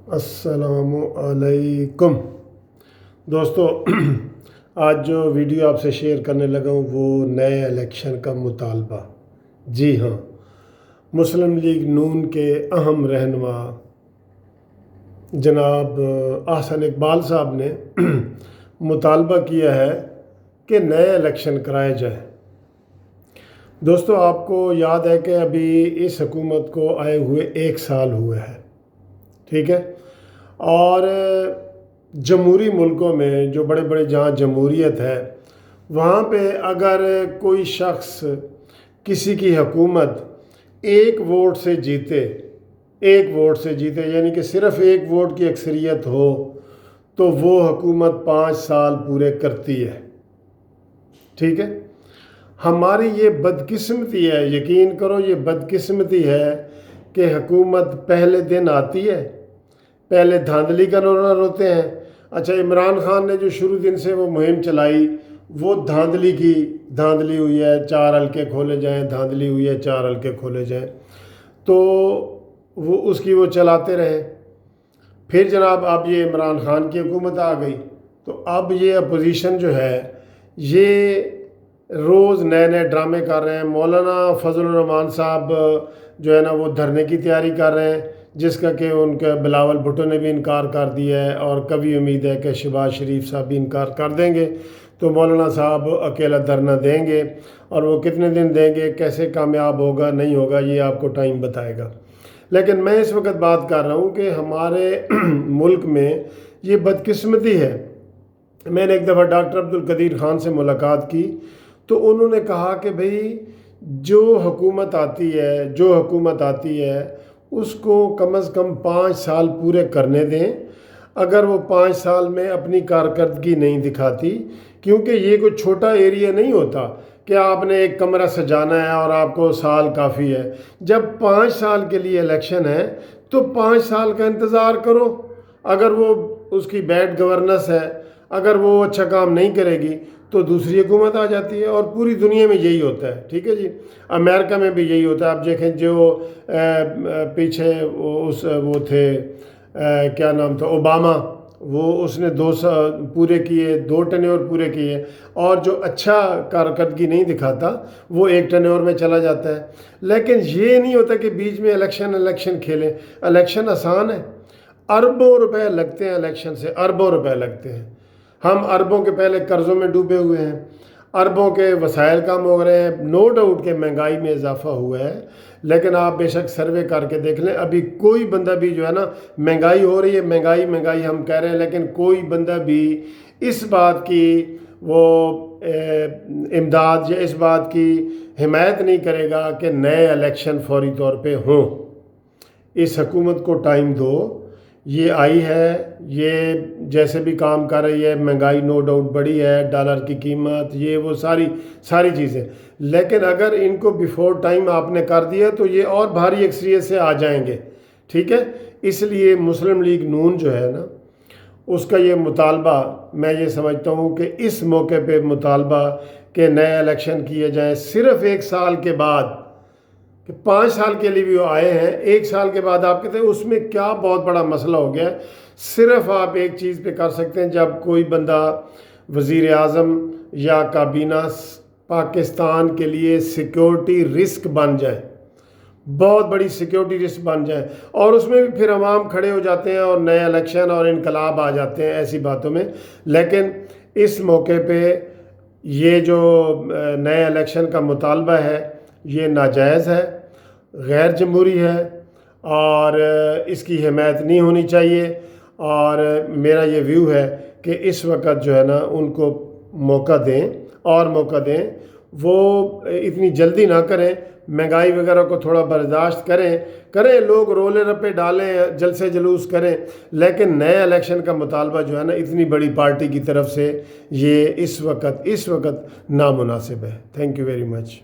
السلام علیکم دوستو، آج جو ویڈیو آپ سے شیئر کرنے لگا ہوں وہ نئے الیکشن کا مطالبہ۔ جی ہاں، مسلم لیگ نون کے اہم رہنما جناب احسن اقبال صاحب نے مطالبہ کیا ہے کہ نئے الیکشن کرائے جائیں۔ دوستو، آپ کو یاد ہے کہ ابھی اس حکومت کو آئے ہوئے 1 سال ہوئے ہے، ٹھیک ہے، اور جمہوری ملکوں میں جو بڑے بڑے جہاں جمہوریت ہے وہاں پہ اگر کوئی شخص کسی کی حکومت ایک ووٹ سے جیتے یعنی کہ صرف ایک ووٹ کی اکثریت ہو تو وہ حکومت 5 سال پورے کرتی ہے، ٹھیک ہے۔ ہماری یہ بدقسمتی ہے، یقین کرو یہ بدقسمتی ہے کہ حکومت پہلے دن آتی ہے، پہلے دھاندلی کا رونر ہوتے ہیں۔ اچھا، عمران خان نے جو شروع دن سے وہ مہم چلائی وہ دھاندلی ہوئی ہے، 4 حلقے کھولے جائیں، دھاندلی ہوئی ہے 4 حلقے کھولے جائیں، تو وہ اس کی وہ چلاتے رہے۔ پھر جناب اب یہ عمران خان کی حکومت آ گئی تو اب یہ اپوزیشن جو ہے یہ روز نئے نئے ڈرامے کر رہے ہیں۔ مولانا فضل الرحمان صاحب جو ہے نا وہ دھرنے کی تیاری کر رہے ہیں، جس کا کہ ان کے بلاول بھٹو نے بھی انکار کر دیا ہے، اور کبھی امید ہے کہ شہباز شریف صاحب بھی انکار کر دیں گے، تو مولانا صاحب اکیلا دھرنا دیں گے، اور وہ کتنے دن دیں گے، کیسے کامیاب ہوگا نہیں ہوگا یہ آپ کو ٹائم بتائے گا۔ لیکن میں اس وقت بات کر رہا ہوں کہ ہمارے ملک میں یہ بدقسمتی ہے۔ میں نے ایک دفعہ ڈاکٹر عبدالقدیر خان سے ملاقات کی تو انہوں نے کہا کہ بھئی جو حکومت آتی ہے اس کو کم از کم 5 سال پورے کرنے دیں۔ اگر وہ 5 سال میں اپنی کارکردگی نہیں دکھاتی، کیونکہ یہ کوئی چھوٹا ایریا نہیں ہوتا کہ آپ نے ایک کمرہ سجانا ہے اور آپ کو سال کافی ہے۔ جب 5 سال کے لیے الیکشن ہے تو 5 سال کا انتظار کرو۔ اگر وہ اس کی بیڈ گورننس ہے، اگر وہ اچھا کام نہیں کرے گی تو دوسری حکومت آ جاتی ہے، اور پوری دنیا میں یہی ہوتا ہے، ٹھیک ہے جی۔ امریکہ میں بھی یہی ہوتا ہے۔ آپ دیکھیں جو پیچھے وہ تھے، کیا نام تھا، اوباما، وہ اس نے 2 سال پورے کیے، 2 ٹینیور پورے کیے، اور جو اچھا کارکردگی نہیں دکھاتا وہ 1 ٹینیور میں چلا جاتا ہے۔ لیکن یہ نہیں ہوتا کہ بیچ میں الیکشن کھیلیں۔ الیکشن آسان ہے، اربوں روپے لگتے ہیں الیکشن سے، اربوں روپے لگتے ہیں۔ ہم اربوں کے پہلے قرضوں میں ڈوبے ہوئے ہیں، اربوں کے وسائل کم ہو رہے ہیں، نو ڈاؤٹ کہ مہنگائی میں اضافہ ہوا ہے، لیکن آپ بے شک سروے کر کے دیکھ لیں، ابھی کوئی بندہ بھی جو ہے نا، مہنگائی ہو رہی ہے، مہنگائی ہم کہہ رہے ہیں، لیکن کوئی بندہ بھی اس بات کی وہ امداد یا اس بات کی حمایت نہیں کرے گا کہ نئے الیکشن فوری طور پہ ہوں۔ اس حکومت کو ٹائم دو، یہ آئی ہے، یہ جیسے بھی کام کر رہی ہے، مہنگائی نو ڈاؤٹ بڑی ہے، ڈالر کی قیمت، یہ وہ ساری چیزیں، لیکن اگر ان کو بیفور ٹائم آپ نے کر دیا تو یہ اور بھاری اکثریت سے آ جائیں گے، ٹھیک ہے۔ اس لیے مسلم لیگ نون جو ہے نا، اس کا یہ مطالبہ میں یہ سمجھتا ہوں کہ اس موقع پہ مطالبہ کہ نئے الیکشن کیے جائیں صرف 1 سال کے بعد، کہ 5 سال کے لیے بھی وہ آئے ہیں، 1 سال کے بعد آپ کہتے ہیں اس میں کیا بہت بڑا مسئلہ ہو گیا ہے۔ صرف آپ ایک چیز پہ کر سکتے ہیں، جب کوئی بندہ وزیر اعظم یا کابینہ پاکستان کے لیے سیکیورٹی رسک بن جائے، بہت بڑی سیکیورٹی رسک بن جائے، اور اس میں بھی پھر عوام کھڑے ہو جاتے ہیں اور نئے الیکشن اور انقلاب آ جاتے ہیں ایسی باتوں میں۔ لیکن اس موقع پہ یہ جو نئے الیکشن کا مطالبہ ہے یہ ناجائز ہے، غیر جمہوری ہے، اور اس کی حمایت نہیں ہونی چاہیے۔ اور میرا یہ ویو ہے کہ اس وقت جو ہے نا ان کو موقع دیں، وہ اتنی جلدی نہ کریں، مہنگائی وغیرہ کو تھوڑا برداشت کریں، لوگ رولے رپے ڈالیں، جلسے جلوس کریں، لیکن نئے الیکشن کا مطالبہ جو ہے نا اتنی بڑی پارٹی کی طرف سے یہ اس وقت نامناسب ہے۔ Thank you very much.